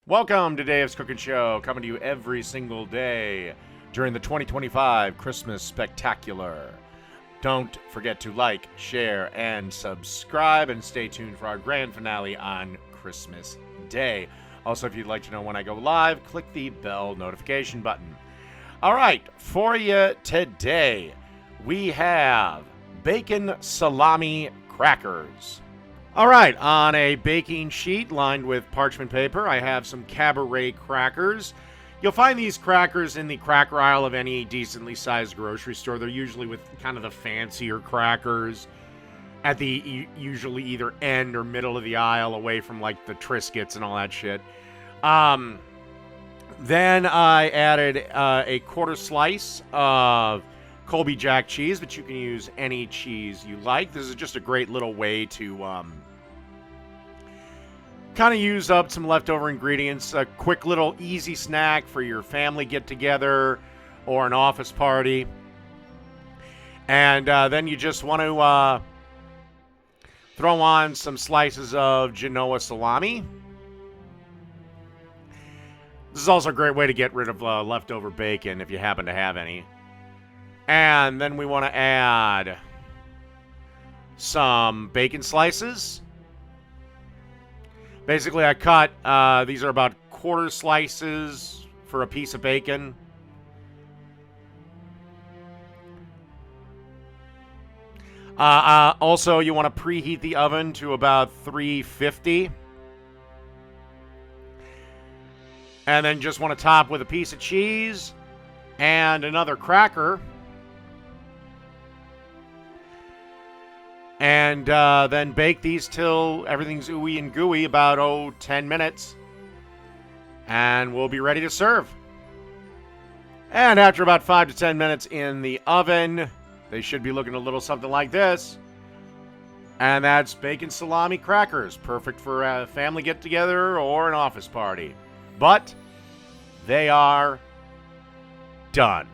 Welcome to Dave's Cooking Show, coming to you every single day during the 2025 Christmas Spectacular. Don't forget to like, share, and subscribe, and stay tuned for our grand finale on Christmas Day. Also, if you'd like to know when I go live, click the bell notification button. All right, for you today, we have bacon salami crackers. All right, on a baking sheet lined with parchment paper, I have some Cabaret crackers. You'll find these crackers in the cracker aisle of any decently sized grocery store. They're usually with kind of the fancier crackers at the usually either end or middle of the aisle, away from like the Triscuits and all that shit. Then I added a quarter slice of Colby Jack cheese, but you can use any cheese you like. This is just a great little way to kind of use up some leftover ingredients. A quick little easy snack for your family get-together or an office party. And then you just want to throw on some slices of Genoa salami. This is also a great way to get rid of leftover bacon if you happen to have any. And then we want to add some bacon slices. Basically, I cut, these are about quarter slices for a piece of bacon. Also, you want to preheat the oven to about 350. And then just want to top with a piece of cheese and another cracker. And then bake these till everything's ooey and gooey, about 10 minutes. And we'll be ready to serve. And after about 5 to 10 minutes in the oven, they should be looking a little something like this. And that's bacon salami crackers. Perfect for a family get-together or an office party. But they are done.